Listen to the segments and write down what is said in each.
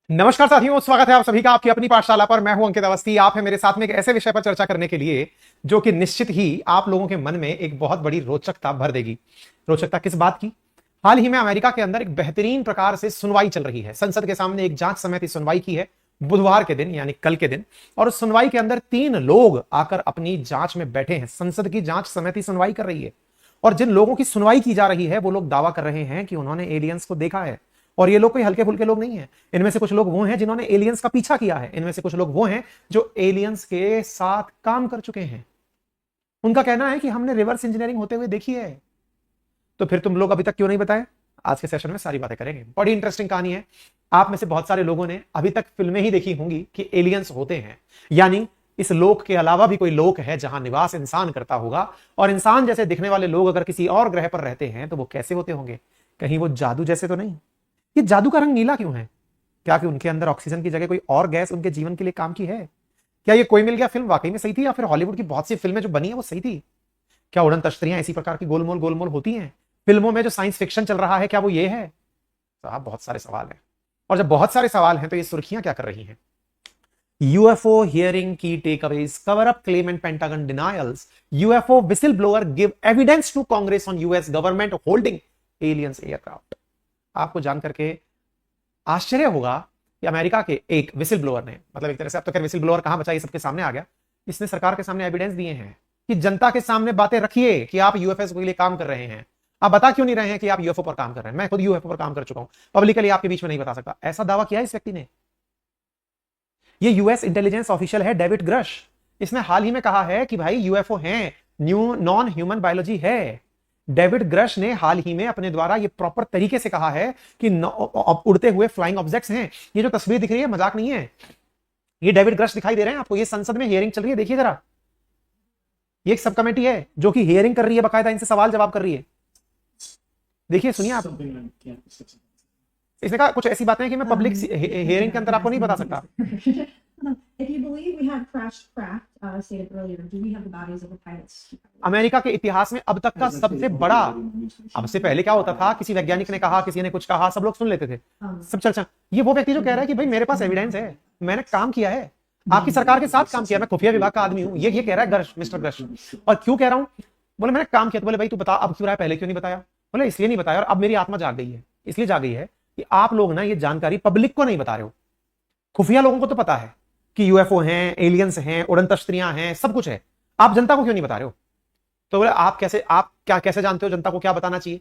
नमस्कार साथियों, स्वागत है आप सभी का आपकी अपनी पाठशाला पर। मैं हूं अंकित अवस्थी। आप है मेरे साथ में एक ऐसे विषय पर चर्चा करने के लिए जो कि निश्चित ही आप लोगों के मन में एक बहुत बड़ी रोचकता भर देगी। रोचकता किस बात की? हाल ही में अमेरिका के अंदर एक बेहतरीन प्रकार से सुनवाई चल रही है। संसद के सामने एक जांच समिति सुनवाई की है बुधवार के दिन, यानी कल के दिन। और उस सुनवाई के अंदर 3 लोग आकर अपनी जांच में बैठे हैं। संसद की जांच समिति सुनवाई कर रही है और जिन लोगों की सुनवाई की जा रही है वो लोग दावा कर रहे हैं कि उन्होंने एलियंस को देखा है। और ये लोग कोई हल्के फुल्के लोग नहीं हैं। इनमें से कुछ लोग वो हैं जिन्होंने एलियंस का पीछा किया है। इनमें से कुछ लोग वो हैं जो एलियंस के साथ काम कर चुके हैं। उनका कहना है कि हमने रिवर्स इंजीनियरिंग होते हुए देखी है। तो फिर तुम लोग अभी तक क्यों नहीं बताए? आज के सेशन में सारी बातें करेंगे। बड़ी इंटरेस्टिंग कहानी है। आप में से बहुत सारे लोगों ने अभी तक फिल्में ही देखी होंगी कि एलियंस होते हैं, यानी इस लोक के अलावा भी कोई लोक है जहां निवास इंसान करता होगा। और इंसान जैसे दिखने वाले लोग अगर किसी और ग्रह पर रहते हैं तो वो कैसे होते होंगे? कहीं वो जादू जैसे तो नहीं? ये जादू का रंग नीला क्यों है? क्या कि उनके अंदर ऑक्सीजन की जगह कोई और गैस उनके जीवन के लिए काम की है? क्या ये कोई मिल गया फिल्म वाकई में सही थी, या फिर हॉलीवुड की बहुत सी फिल्में जो बनी है वो सही थी? क्या उड़न तश्तरियां इसी प्रकार की गोलमोल गोलमोल होती हैं? फिल्मों में जो साइंस फिक्शन चल रहा है क्या वो ये है? साहब बहुत सारे सवाल हैं। और जब बहुत सारे सवाल हैं तो ये सुर्खियां क्या कर रही हैं? यूएफओ हियरिंग की takeaways, cover up claim and Pentagon denials, UFO whistle blower give evidence to Congress on US government holding aliens aircraft. आपको जानकर के आश्चर्य होगा कि अमेरिका के एक विसिल ब्लोअर ने, मतलब एक तरह से अब तो खैर विसिल ब्लोअर कहां बचा, ये सबके सामने आ गया। इसने सरकार के सामने एविडेंस दिए हैं कि जनता के सामने बातें रखिए कि आप यूएफएस के लिए काम कर रहे हैं। आप बता क्यों नहीं रहे हैं कि आप यूएफओ पर काम कर रहे हैं? मैं खुद यूएफओ पर काम कर चुका हूं, पब्लिकली आपके बीच में नहीं बता सकता। ऐसा दावा किया इस व्यक्ति ने। ये यूएस इंटेलिजेंस ऑफिशियल है डेविड ग्रश। इसने हाल ही में कहा है कि भाई यूएफओ हैं, न्यू नॉन ह्यूमन बायोलॉजी है। डेविड ग्रश ने हाल ही में अपने द्वारा ये प्रॉपर तरीके से कहा है कि उड़ते हुए फ्लाइंग ऑब्जेक्ट्स हैं। ये जो तस्वीर दिख रही है मजाक नहीं है, ये डेविड ग्रश दिखाई दे रहे हैं आपको। ये संसद में हियरिंग चल रही है, देखिए जरा। ये एक सब कमेटी है जो कि हियरिंग कर रही है, बकायदा इनसे सवाल जवाब कर रही है। देखिए, सुनिए आप। इसने कहा कुछ ऐसी बातें हैं कि मैं पब्लिक हियरिंग के अंदर आपको नहीं बता सकता। If you believe we had crashed craft, stated earlier, do we have the bodies of the pilots? America के इतिहास में अब तक का सबसे बड़ा। अब से पहले क्या होता था, किसी वैज्ञानिक ने कहा, किसी ने कुछ कहा, सब लोग सुन लेते थे, सब चर्चा। ये वो व्यक्ति जो कह रहा है कि भाई मेरे पास एविडेंस है, मैंने काम किया है, आपकी सरकार के साथ काम किया, मैं खुफिया विभाग का आदमी हूं। ये कह रहा है गर्श, मिस्टर गर्श। और क्यों कह रहा हूं? बोले मैंने काम किया। तो बोले भाई तू बता अब क्यों रहा है, पहले क्यों नहीं बताया? बोले इसलिए नहीं बताया, और अब मेरी आत्मा जाग गई है। इसलिए जाग गई है कि आप लोग ना ये जानकारी पब्लिक को नहीं बता रहे हो। खुफिया लोगों को तो पता है कि यूएफओ हैं, एलियंस हैं, उड़न तश्तरियां हैं, सब कुछ है। आप जनता को क्यों नहीं बता रहे हो? तो बोले आप क्या कैसे जानते हो जनता को क्या बताना चाहिए?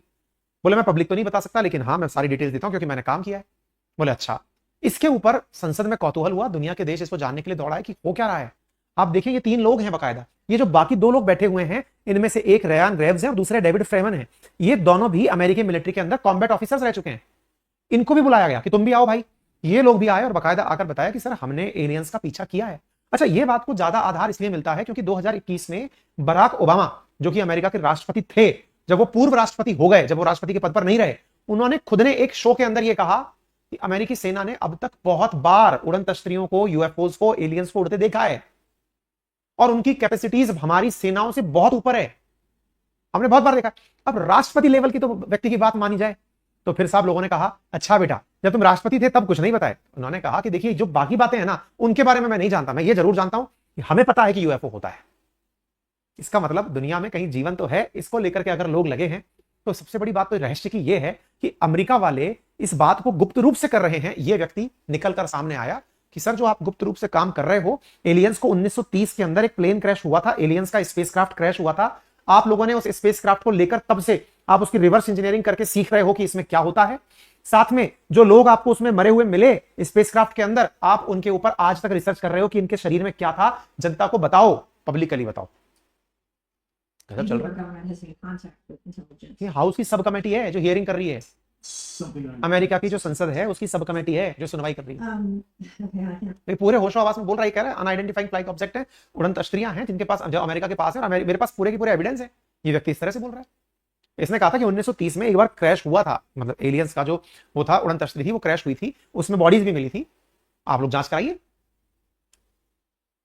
बोले मैं पब्लिक तो नहीं बता सकता, लेकिन हाँ मैं सारी डिटेल्स देता हूं क्योंकि मैंने काम किया है। बोले अच्छा। इसके ऊपर संसद में कौतूहल हुआ, दुनिया के देश इसको जानने के लिए दौड़ा है कि हो क्या रहा है। आप देखिए ये 3 लोग हैं बकायदा। ये जो बाकी 2 लोग बैठे हुए हैं, इनमें से एक रयान ग्रेव्स है और दूसरे डेविड फ्रेमन है। ये दोनों भी अमेरिकी मिलिट्री के अंदर कॉम्बैट ऑफिसर्स रह चुके हैं। इनको भी बुलाया गया कि तुम भी आओ भाई। ये लोग भी आए और बकायदा आकर बताया कि सर हमने एलियंस का पीछा किया है। अच्छा, ये बात को ज्यादा आधार इसलिए मिलता है क्योंकि 2021 में बराक ओबामा, जो कि अमेरिका के राष्ट्रपति थे, जब वो पूर्व राष्ट्रपति हो गए, जब वो राष्ट्रपति के पद पर नहीं रहे, उन्होंने खुद ने एक शो के अंदर यह कहा कि अमेरिकी सेना ने अब तक बहुत बार उड़न तश्तरियों को, यूएफओस को, एलियंस को उड़ते देखा है और उनकी कैपेसिटीज हमारी सेनाओं से बहुत ऊपर है, हमने बहुत बार देखा। अब राष्ट्रपति लेवल की तो व्यक्ति की बात मानी जाए तो फिर साहब लोगों ने कहा अच्छा बेटा जब तुम राष्ट्रपति थे तब कुछ नहीं बताए। उन्होंने कहा कि देखिए जो बाकी बातें हैं ना उनके बारे में मैं नहीं जानता, मैं ये जरूर जानता हूं कि हमें पता है कि यूएफओ होता है। इसका मतलब दुनिया में कहीं जीवन तो है। इसको लेकर के अगर लोग लगे हैं तो सबसे बड़ी बात तो रहस्य की यह है कि अमेरिका वाले इस बात को गुप्त रूप से कर रहे हैं। यह व्यक्ति निकलकर सामने आया कि सर जो आप गुप्त रूप से काम कर रहे हो, एलियंस को 1930 के अंदर एक प्लेन क्रैश हुआ था, एलियंस का स्पेसक्राफ्ट क्रैश हुआ था। आप लोगों ने उस स्पेसक्राफ्ट को लेकर तब से आप उसकी रिवर्स इंजीनियरिंग करके सीख रहे हो कि इसमें क्या होता है। साथ में जो लोग आपको उसमें मरे हुए मिले स्पेसक्राफ्ट के अंदर, आप उनके ऊपर आज तक रिसर्च कर रहे हो कि इनके शरीर में क्या था। जनता को बताओ, पब्लिकली बताओ। चल रहा है। ये हाउस की सब कमेटी है जो हियरिंग कर रही है। अमेरिका की जो संसद है उसकी सब कमेटी है जो सुनवाई कर रही है। पूरे होशो आवाज में बोल रहा है, कह रहा है अनआइडेंटिफाइंग फ्लाइंग ऑब्जेक्ट है, उड़न तश्तरियां हैं जिनके पास, जो अमेरिका के पास है, और मेरे पास पूरे के पूरे एविडेंस है। ये व्यक्ति इस तरह से बोल रहा है। इसने कहा था कि 1930 में एक बार क्रैश हुआ था, मतलब एलियंस का जो वो था, उड़न तश्तरी थी, वो क्रैश हुई थी, उसमें बॉडीज भी मिली थी। आप लोग जांच कराइए।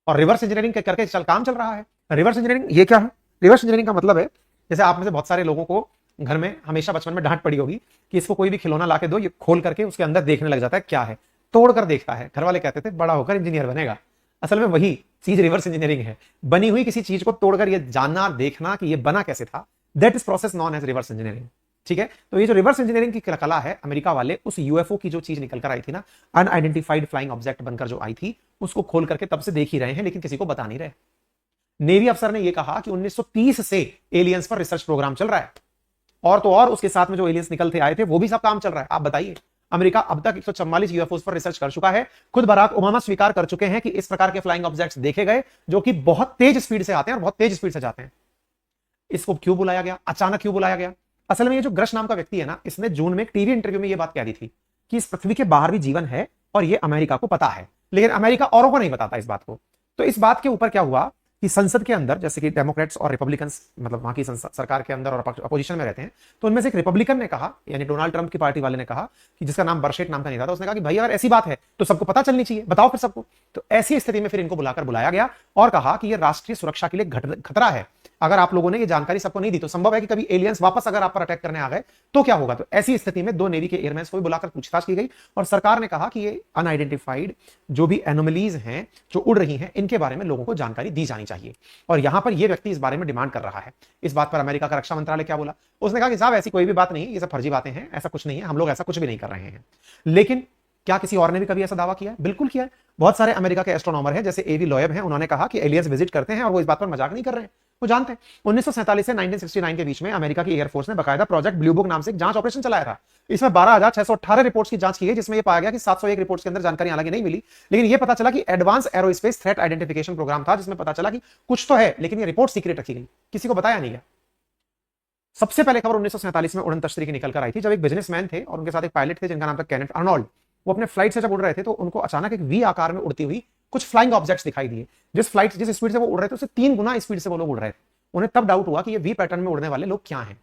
और रिवर्स इंजीनियरिंग करके काम चल रहा है। रिवर्स इंजीनियरिंग ये क्या है? रिवर्स इंजीनियरिंग का मतलब है, जैसे आप में से बहुत सारे लोगों को घर में हमेशा बचपन में डांट पड़ी होगी कि इसको कोई भी खिलौना लाके दो, ये खोल करके उसके अंदर देखने लग जाता है क्या है। तोड़कर देखता है। घर वाले कहते थे बड़ा होकर इंजीनियर बनेगा, असल में वही चीज रिवर्स इंजीनियरिंग है। बनी हुई किसी चीज को तोड़कर ये जानना, देखना कि ये बना कैसे था, that is process known as reverse engineering. ठीक है, तो ये जो रिवर्स इंजीनियरिंग की कला है, अमेरिका वाले उस यूएफओ की जो चीज निकल कर आई थी ना, अनआइडेंटिफाइड फ्लाइंग ऑब्जेक्ट बनकर जो आई थी, उसको खोल करके तब से देख ही रहे हैं, लेकिन किसी को बता नहीं रहे। नेवी अफसर ने यह कहा कि 1930 से एलियंस पर रिसर्च प्रोग्राम चल रहा है, और तो और उसके साथ में जो एलियंस निकलते आए थे वो भी सब काम चल रहा है। आप बताइए, अमेरिका अब तक 144 यूएफओ पर रिसर्च कर चुका है। खुद बराक ओबामा स्वीकार कर चुके हैं कि इस प्रकार के फ्लाइंग ऑब्जेक्ट्स देखे गए जो कि बहुत तेज स्पीड से आते हैं और बहुत तेज स्पीड से जाते हैं। इसको क्यों बुलाया गया, अचानक क्यों बुलाया गया? असल में ये जो ग्रश नाम का व्यक्ति है ना, इसने जून में एक टीवी इंटरव्यू में ये बात कह दी थी कि इस पृथ्वी के बाहर भी जीवन है और ये अमेरिका को पता है, लेकिन अमेरिका औरों को नहीं बताता इस बात को। तो इस बात के ऊपर क्या हुआ कि संसद के अंदर, जैसे कि डेमोक्रेट्स और रिपब्लिकन्स, मतलब वहां की सरकार के अंदर और अपोजिशन में रहते हैं, तो उनमें से एक रिपब्लिकन ने कहा, यानी डोनाल्ड ट्रंप की पार्टी वाले ने कहा, कि जिसका नाम बर्शेट नाम का नहीं था, उसने कहा कि भाई अगर ऐसी बात है तो सबको पता चलनी चाहिए, बताओ फिर सबको। तो ऐसी स्थिति में फिर इनको बुलाया गया और कहा कि यह राष्ट्रीय सुरक्षा के लिए खतरा है। अगर आप लोगों ने ये जानकारी सबको नहीं दी तो संभव है कि कभी एलियंस वापस अगर आप पर अटैक करने आ गए तो क्या होगा। तो ऐसी स्थिति में 2 नेवी के एयरमैन को भी बुलाकर पूछताछ की गई और सरकार ने कहा कि ये अनआइडेंटिफाइड जो भी एनोमलीज हैं जो उड़ रही हैं, इनके बारे में लोगों को जानकारी दी जानी चाहिए। और यहां पर यह व्यक्ति इस बारे में डिमांड कर रहा है। इस बात पर अमेरिका का रक्षा मंत्रालय क्या बोला? उसने कहा कि साहब ऐसी कोई भी बात नहीं है, ये सब फर्जी बातें हैं, ऐसा कुछ नहीं है, हम लोग ऐसा कुछ भी नहीं कर रहे हैं। लेकिन क्या किसी और ने भी कभी ऐसा दावा किया है? बिल्कुल किया है। बहुत सारे अमेरिका के एस्ट्रोनॉमर हैं, जैसे एवी लोएब हैं, उन्होंने कहा कि एलियंस विजिट करते हैं और वो इस बात पर मजाक नहीं कर रहे हैं, वो जानते हैं। 1947 से 1969 के बीच में अमेरिका की एयरफोर्स ने बकायदा प्रोजेक्ट ब्लू बुक नाम से एक जांच ऑपरेशन चलाया था। इसमें 12,618 रिपोर्ट्स की जांच की गई, जिसमें यह पाया गया कि 701 रिपोर्ट्स के अंदर जानकारी हालांकि नहीं मिली, लेकिन यह पता चला कि advance aerospace threat identification programme था, जिसमें पता चला कि कुछ तो है, लेकिन यह रिपोर्ट सीक्रेट रखी गई, किसी को बताया नहीं गया। सबसे पहले खबर 1947 में उड़न तश्तरी की निकल कर आई थी, जब एक बिजनेसमैन थे और उनके साथ एक पायलट थे जिनका नाम था केनेथ अर्नोल्ड। वो अपने फ्लाइट से जब उड़ रहे थे तो उनको अचानक एक वी आकार में उड़ती हुई कुछ फ्लाइंग ऑब्जेक्ट्स दिखाई दिए। जिस स्पीड से वो उड़ रहे थे उससे 3 गुना स्पीड से वो लोग उड़ रहे थे। उन्हें तब डाउट हुआ कि ये वी पैटर्न में उड़ने वाले लोग क्या हैं।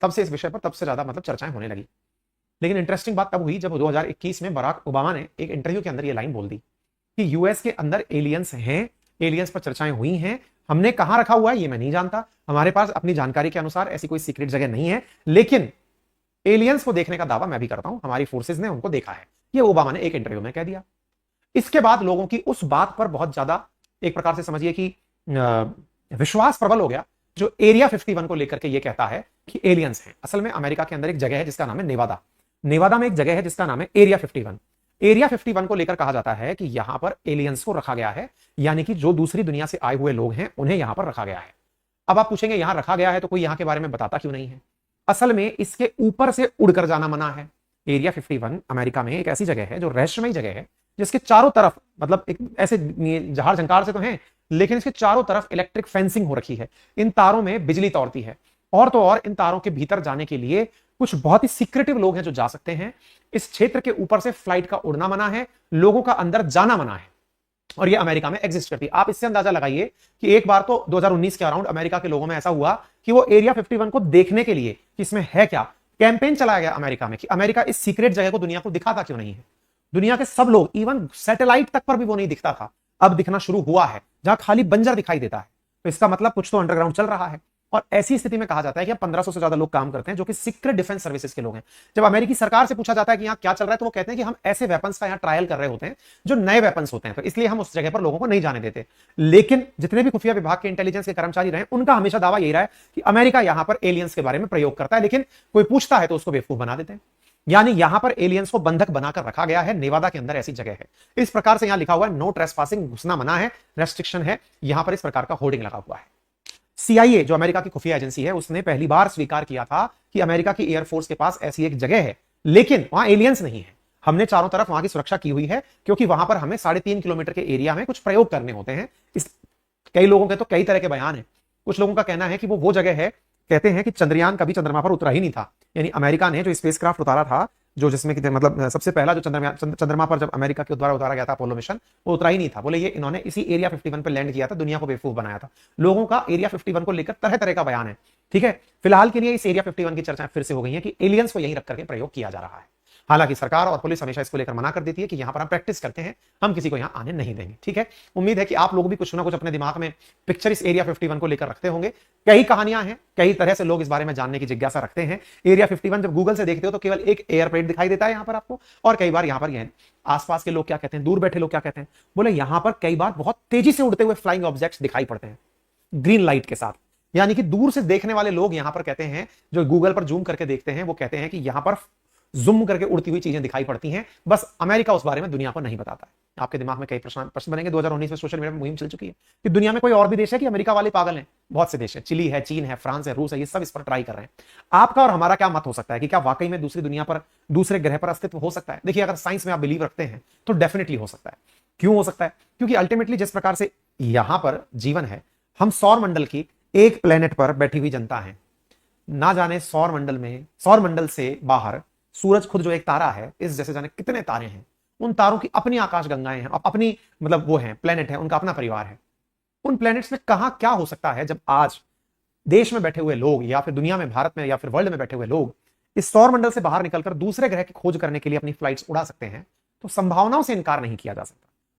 तब से इस विषय पर तब से ज्यादा मतलब चर्चाएं होने लगी। लेकिन इंटरेस्टिंग बात तब हुई जब 2021 में बराक ओबामा ने एक इंटरव्यू के अंदर ये लाइन बोल दी कि यूएस के अंदर एलियंस हैं, एलियंस पर चर्चाएं हुई हैं, हमने कहां रखा हुआ है ये मैं नहीं जानता, हमारे पास अपनी जानकारी के अनुसार ऐसी कोई सीक्रेट जगह नहीं है, लेकिन एलियंस को देखने का दावा मैं भी करता हूं, हमारी फोर्सेज ने उनको देखा है। ये ओबामा ने एक इंटरव्यू में कह दिया। इसके बाद लोगों की उस बात पर बहुत ज्यादा, एक प्रकार से समझिए कि विश्वास प्रबल हो गया, जो एरिया 51 को लेकर के ये कहता है कि एलियंस हैं। असल में अमेरिका के अंदर एक जगह है जिसका नाम है नेवादा। नेवादा में एक जगह है जिसका नाम है एरिया 51। एरिया 51 को लेकर कहा जाता है कि यहां पर एलियंस को रखा गया है, यानी कि जो दूसरी दुनिया से आए हुए लोग हैं उन्हें यहां पर रखा गया है। अब आप पूछेंगे यहां रखा गया है तो कोई यहां के बारे में बताता क्यों नहीं है? असल में इसके ऊपर से उड़कर जाना मना है। एरिया 51 अमेरिका में एक ऐसी जगह है जो रहस्यमयी जगह है, जिसके चारों तरफ, मतलब एक ऐसे जहार झंकार से तो हैं, लेकिन इसके चारों तरफ इलेक्ट्रिक फेंसिंग हो रखी है। इन तारों में बिजली तौरती है, और तो और इन तारों के भीतर जाने के लिए कुछ बहुत ही सीक्रेटिव लोग हैं जो जा सकते हैं। इस क्षेत्र के ऊपर से फ्लाइट का उड़ना मना है, लोगों का अंदर जाना मना है, और ये अमेरिका में एग्जिस्ट करती है। आप इससे अंदाजा लगाइए कि एक बार तो 2019 के अराउंड अमेरिका के लोगों में ऐसा हुआ कि वो एरिया 51 को देखने के लिए कि इसमें है क्या, कैंपेन चलाया गया अमेरिका में कि अमेरिका इस सीक्रेट जगह को दुनिया को दिखाता क्यों नहीं है। दुनिया के सब लोग, इवन सैटेलाइट तक पर भी वो नहीं दिखता था, अब दिखना शुरू हुआ है, जहां खाली बंजर दिखाई देता है। तो इसका मतलब कुछ तो अंडरग्राउंड चल रहा है। और ऐसी स्थिति में कहा जाता है कि 1500 से ज्यादा लोग काम करते हैं जो कि सीक्रेट डिफेंस सर्विसेज के लोग हैं। जब अमेरिकी सरकार से पूछा जाता है कि यहाँ क्या चल रहा है, तो वो कहते हैं कि हम ऐसे वेपन्स का यहाँ ट्रायल कर रहे होते हैं जो नए वेपन्स होते हैं, तो इसलिए हम उस जगह पर लोगों को नहीं जाने देते। लेकिन जितने भी खुफिया विभाग के इंटेलिजेंस के कर्मचारी रहे, उनका हमेशा दावा यही रहा है कि अमेरिका यहां पर एलियंस के बारे में प्रयोग करता है, लेकिन कोई पूछता है तो उसको बेवकूफ बना देते हैं। यानी यहां पर एलियंस को बंधक बनाकर रखा गया है। नेवादा के अंदर ऐसी जगह है। इस प्रकार से यहां लिखा हुआ है नो ट्रेसपासिंग, घुसना मना है, रेस्ट्रिक्शन है। यहां पर इस प्रकार का होर्डिंग लगा हुआ है। CIA जो अमेरिका की खुफिया एजेंसी है, उसने पहली बार स्वीकार किया था कि अमेरिका की एयरफोर्स के पास ऐसी एक जगह है, लेकिन वहां एलियंस नहीं है। हमने चारों तरफ वहां की सुरक्षा की हुई है, क्योंकि वहां पर हमें 3.5 किलोमीटर के एरिया में कुछ प्रयोग करने होते हैं। कई लोगों के तो कई तरह के बयान है। कुछ लोगों का कहना है कि वो जगह है, कहते हैं कि चंद्रयान कभी चंद्रमा पर उतरा ही नहीं था, यानी अमेरिका ने जो स्पेसक्राफ्ट उतारा था, जो जिसमें कि मतलब सबसे पहला जो चंद्रमा पर जब अमेरिका के द्वारा उतारा गया था अपोलो मिशन, वो उतरा ही नहीं था। बोले ये इन्होंने इसी एरिया 51 पर लैंड किया था, दुनिया को बेवकूफ बनाया था। लोगों का एरिया 51 को लेकर तरह तरह का बयान है। ठीक है, फिलहाल के लिए इस एरिया 51 की चर्चा फिर से हो गई है कि एलियंस को यहीं रख करके प्रयोग किया जा रहा है। हालांकि सरकार और पुलिस हमेशा इसको लेकर मना कर देती है कि यहां पर हम प्रैक्टिस करते हैं, हम किसी को यहां आने नहीं देंगे। ठीक है, उम्मीद है कि आप लोग भी कुछ ना कुछ अपने दिमाग में पिक्चर इस एरिया 51 को लेकर रखते होंगे। कई कहानियां हैं, कई तरह से लोग इस बारे में जानने की जिज्ञासा रखते हैं। एरिया 51 जब गूगल से देखते हो तो केवल एक एयरप्लेन दिखाई देता है यहां पर आपको, और कई बार यहां पर यह आसपास के लोग क्या कहते हैं, दूर बैठे लोग क्या कहते हैं, बोले यहां पर कई बार बहुत तेजी से उड़ते हुए फ्लाइंग ऑब्जेक्ट्स दिखाई पड़ते हैं ग्रीन लाइट के साथ। यानी कि दूर से देखने वाले लोग यहां पर कहते हैं, जो गूगल पर जूम करके देखते हैं, वो कहते हैं कि यहां पर जूम करके उड़ती हुई चीजें दिखाई पड़ती हैं, बस अमेरिका उस बारे में दुनिया को नहीं बताता है। आपके दिमाग में कई प्रश्न बनेंगे। 2019 में सोशल मीडिया में मुहिम चल चुकी है कि दुनिया में कोई और भी देश है कि अमेरिका वाले पागल हैं। बहुत से देश हैं, चिली है, चीन है, फ्रांस है, रूस है, ये सब इस पर ट्राई कर रहे हैं। आपका और हमारा क्या मत हो सकता है कि क्या वाकई में दूसरी दुनिया पर, दूसरे ग्रह पर अस्तित्व हो सकता है? देखिए, अगर साइंस में आप बिलीव रखते हैं तो डेफिनेटली हो सकता है। क्यों हो सकता है? क्योंकि अल्टीमेटली जिस प्रकार से यहां पर जीवन है, हम सौर मंडल की एक प्लेनेट पर बैठी हुई जनता है। ना जाने सौर मंडल से बाहर सूरज खुद जो एक तारा है, इस जैसे जाने कितने तारे हैं, उन तारों की अपनी आकाश गंगाएं हैं, अपनी मतलब वो हैं प्लेनेट है, उनका अपना परिवार है। उन प्लेनेट्स में कहां क्या हो सकता है जब आज देश में बैठे हुए लोग या फिर दुनिया में, भारत में या फिर वर्ल्ड में बैठे हुए लोग इस सौर मंडल से बाहर निकलकर दूसरे ग्रह की खोज करने के लिए अपनी फ्लाइट्स उड़ा सकते हैं, तो संभावनाओं से इनकार नहीं किया जा सकता।